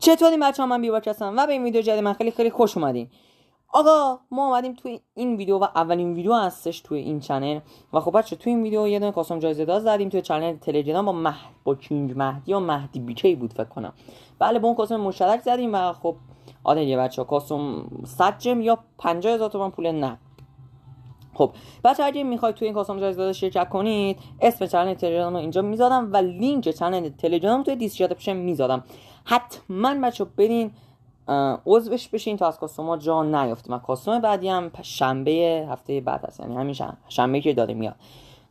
چطوری بچه‌ها، من بیباک هستم و به این ویدیو جدید من خیلی خوش اومدین. آقا ما اومدیم توی این ویدیو و اولین ویدیو هستش توی این چنل و خب بچه توی این ویدیو یه دونه کاستوم جایزه دار زدیم توی چنل تلگرام با کینگ مهدی یا مهدی بیکی بود فکر کنم. بله با اون کاستوم مشترک زدیم و خب آره یه بچه‌ها کاستوم 100 جم یا 50000 تومان پول نه. خب بچه اگه میخواید توی این کاستوم جایزه دار شرکت کنید اسم چنل تلگرام رو اینجا میذارم و لینک چنل تلگرام توی دیسکریپشن میذارم. حتما بچه برین عضوش بشین تا از کاستوما جا نیافتیم. کاستوم بعدی هم شنبه هفته بعد هست، یعنی همین شنبه که داره میاد.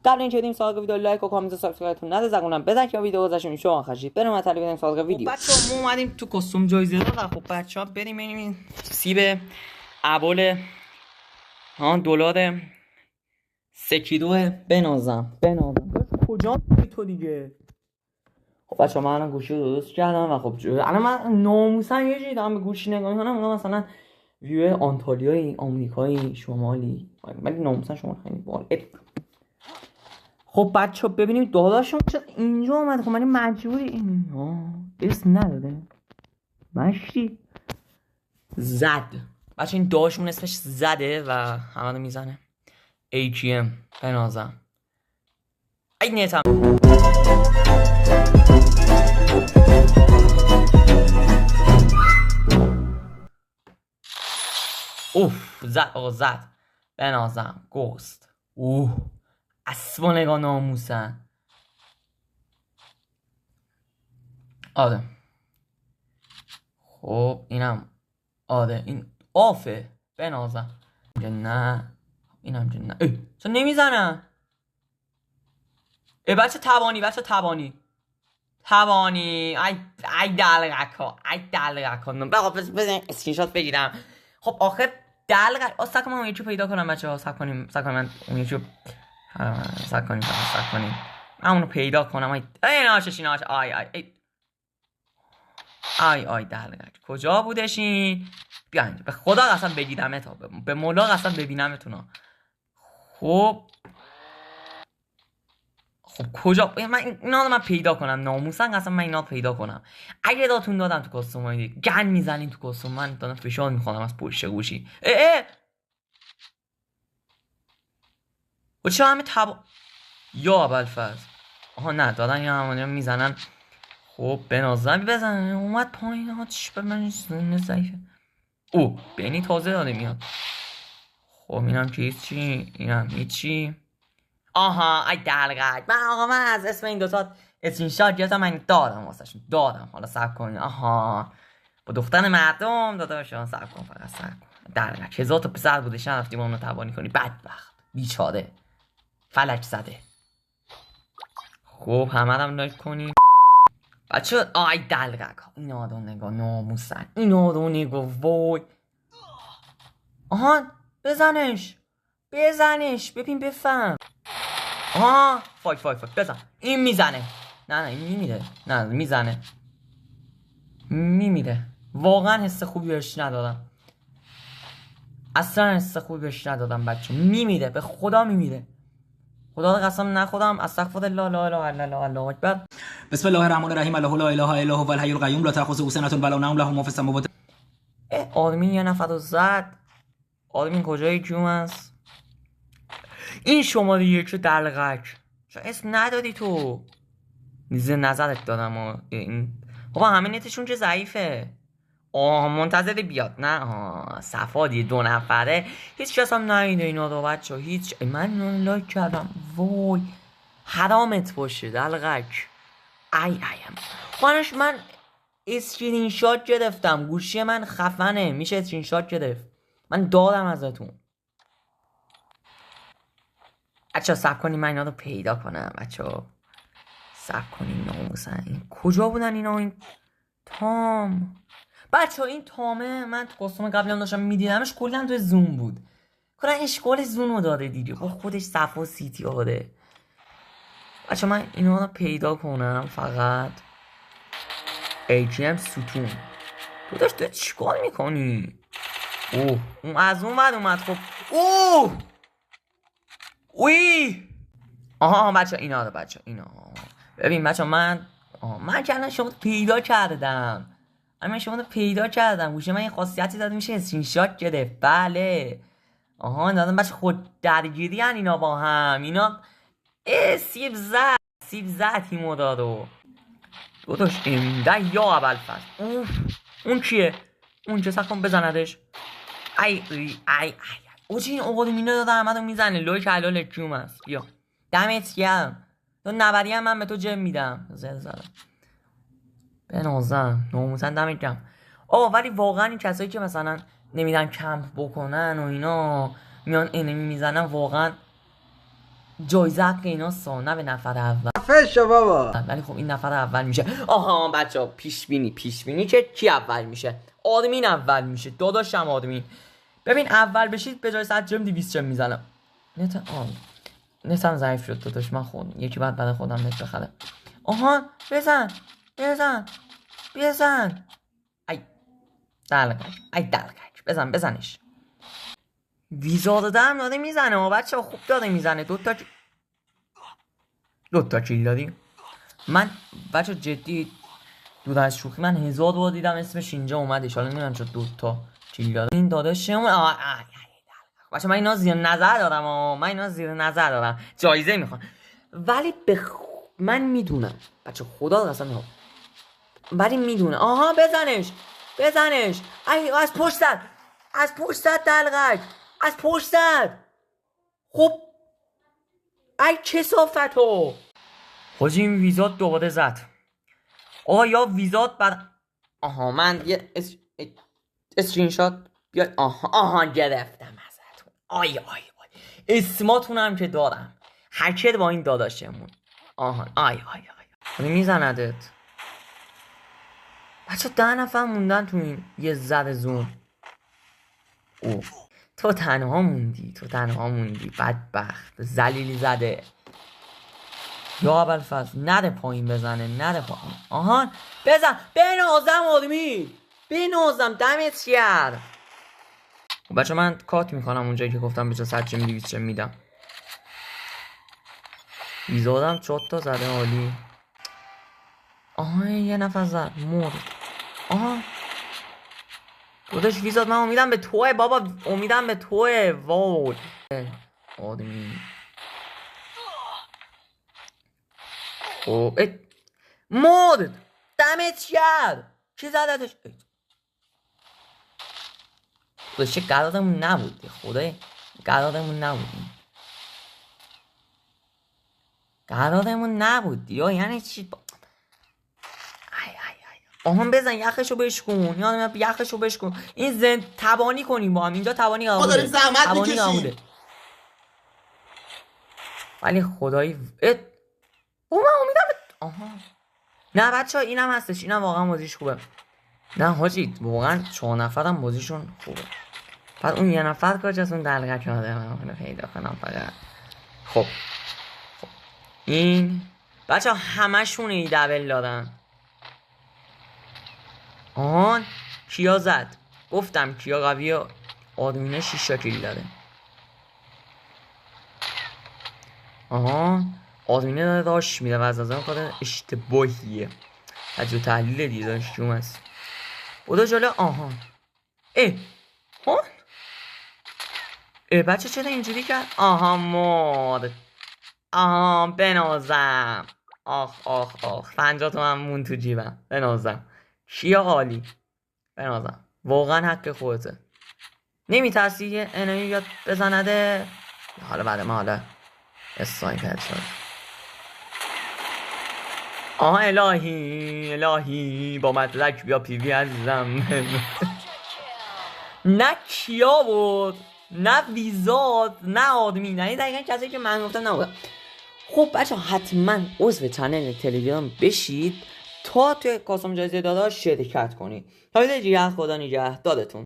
قبل اینکه بریم سراغ ویدیو لایک و کامنت و سابسکرایبتون نده زنگونم بزن که ویدیو گذاشتیم شما خشید بریم مطلب بریم سراغ ویدیو. بچه‌ها ما اومدیم تو کاستوم جایزه دار. خب بچه‌ها بریم ببینیم سیب ابول دلار سکیدو بنازم کجا تو دیگه. خب بچه من الان گوشی رو درست کردم و خب الان من ناموسا یه جایی دارم به گوشی نگاه میکنم اونا مثلا ویو آنتالیایی آمریکایی شمالی، ولی ناموسا شما خیلی باحال. خب بچه ببینیم داداشون چرا اینجا اومد. خب من مجبوری این اسم نداره مشتی زد بچه. این داداشمون اسمش زده و همه رو میزنه. AGM بنازم ای نیتم. زد آقا زد بنازم گوست. اسبا نگاه ناموسن. آره خب اینم آره این آفه بنازم. نه اینم نه چون نمیزنم. بچه توانی ای دلغک ها بقا بزن اسکرین شات بگیرم. خب آخه دلغک سک من اون یکی پیدا کنم بچه ها. سک کنیم من اون یکی سک کنیم من اونو پیدا کنم. ای ناشش آی دلغک کجا بودشین. بیاین به خدا قسم بگیرم تا به مولا قسم ببینمتون. خب کجا من اینا رو من پیدا کنم ناموسن قسم من اینا رو پیدا کنم. اگه داتون دادم تو کاستوم های دیگه گن میزنین تو کاستوم من دادم فشار میخوام از پشت گوشی. و چرا همه یا ابوالفضل نه دادن یا همونیا میزنن. خب بنازم بزنن اومد پایین ها چش به من ضعیفه. بینی تازه داده میاد. خب اینم چی اینم هیچی. ای دلغک من از اسم این دوتا اسکرین شات گرفتم. من دادم واسهشون حالا صبر کنین. با دختر مردم داده شما صبر کن فقط صبر کن. دلغک 1000 تا پسر بودش رفتی با اونو تبانی کنی بدبخت بیچاره فلک زده. خب همه هم لایک کنین بچه. ای دلغک اینا رو نگاه ناموسن اینا رو نگاه وای. بزنش ببین بفهم. فاک بزن. این میزنه. نه این میمیره. نه میزنه میمیره. واقعا حس خوبی بهش ندادم. اصلا حس خوبی بهش ندادم بچه. میمیره به خدا میمیره. خدا رو قسم نخودم. استغفر الله لا اله الا الله الله اکبر. بسم الله الرحمن الرحیم. الله لا اله الا هو الحی القیوم لا تأخذه سنة ولا نوم له ما فی السماوات. آدمین یه نفر رو زد. آدمین کجای جوم است؟ این شماره یک دلغک چون اسم ندادی تو نظرت دادم این بابا همه نتشون چه ضعیفه. منتظر بیاد نه صفادی 2 نفره هیچ کس هم نایده اینا رو بچه. هیچ من اینو لایک کردم وای حرامت باشه دلغک. من اسکرین شات گرفتم. گوشی من خفنه میشه اسکرین شات گرفت. من دادم ازتون بچه. سب کنیم من اینا رو پیدا کنم بچه. سب کنیم ناموسن این کجا بودن اینا. این تام بچه این تامه من تو کاستوم قبلی هم داشتم میدیدمش کلا تو زوم بود. کلا اشکال زوم رو داره دیگه با خودش صفا سیتی آده بچه. من اینا رو پیدا کنم فقط. AGM ستون تو داشت چیکار میکنی. اون از اون بعد اومد. خب بچه اینا رو بچه اینا ببین بچه من که الان شما پیدا کردم. من شما رو پیدا کردم. گوشه من یه خاصیتی داده میشه اسکرین شات گرفت. بله آها دادم بچه خود درگیری هن اینا با هم. اینا سیب زد هیمو دادو داداش امده یا اول فصل. اون کیه؟ اون چه سکن بزندش. ای اوچه این آدمینه داده احمدو میزنه. لوی کلال کیوم هست. بیا دمت گرم. تو نبری هم من به تو جم میدم. زدم بنازم ناموسن دمت گرم. ولی واقعا این کسایی که مثلا نمیدن کمپ بکنن و اینا میان انمی میزنن واقعا جایزه حق اینا نه به نفر اول. فشو بابا. ولی خب این نفر اول میشه. آها بچه پیش بینی که کی اول میشه؟ آدمین اول میشه. داداشم آدمین. ببین اول بشید به جای 100 جم 200 جم میزنم. نتم ضعیف شد داداش. من خود یکی بعد خودم نت بخره. آها بزن ای دلقک بزنش. ویزا دادم داده میزنه بچه خوب داده میزنه. دوتا کیل دادی. من بچه جدی دور از شوخی من 1000 بار دیدم اسمش اینجا اومدش. حالا نمیدونم چرا دوتا کیل داده. این داداشم بچه من اینا زیر نظر دارم. جایزه میخوام. ولی من میدونم بچه خدا قسم ولی میدونه. آها بزنش. ای از پشت دلقک از پشت. خب ای چه صافتو خوشی این ویزات دوباره زد. یا ویزات بعد من یه اسکرین شات بیاد. گرفتم ازتون. آی اسماتونم که دارم. هکر با این داداشمون. آی میزندت. بچه 10 نفر موندن تو این یه ذره زون. تو تنها موندی بدبخت زلیلی زده. یا اول فصل نده پایین بزنه. بزن بنازم آدمی دمت گرم. بچه من کات میکنم اونجایی که گفتم به جا 100 جم 200 جم میدم. ویزادم 4 تا زده عالی. یه نفر زد مرد. داداش ویزاد من امیدم به توه بابا. وای آدمی مرد. دمت گرم. کی زدتش؟ داداش قرارمون نبود. خدای قرارمون نبود. یعنی چی؟ بزن یخشو بشکن. این زن تبانی کنیم با هم. اینجا تبانی قبوله. ولی خدایی من امیدم نه بچه ها اینم هستش. اینم واقعا بازیش خوبه. نه حاجی واقعا 4 نفرم بازیشون خوبه. بعد اون یه نفر کجاست؟ اون دلقک آدم پیدا کنم فقط. خب این بچه ها همشون ای دبل دادن. کیا زد؟ گفتم کیا قویه. آدمینه 6 کیل داره. آدمینه داره داشت میده و از نظرم کار اشتباهیه. تجربه تحلیل دیداش جوم هست. بودا جلو. بچه چرا اینجوری کرد؟ مرد. بنازم. 50 تومن مون تو جیبم. بنازم. کیا عالی. بنازم واقعا حق خودته. نمیترسی یه انمی بیاد بزنده؟ حالا بعد ما حالا اسنایپر شد. الهی با مدرک بیا پیوی عزیزم. نه کیا بود نه ویزات نه آدمی. نه دقیقا کسی که من گفتم نبودم. خب بچه حتما عضو چنل تلگرام بشید تا توی کاسم جایزه داداش شرکت کنید. تا ویدیو دیگه خدا نگهدارتون.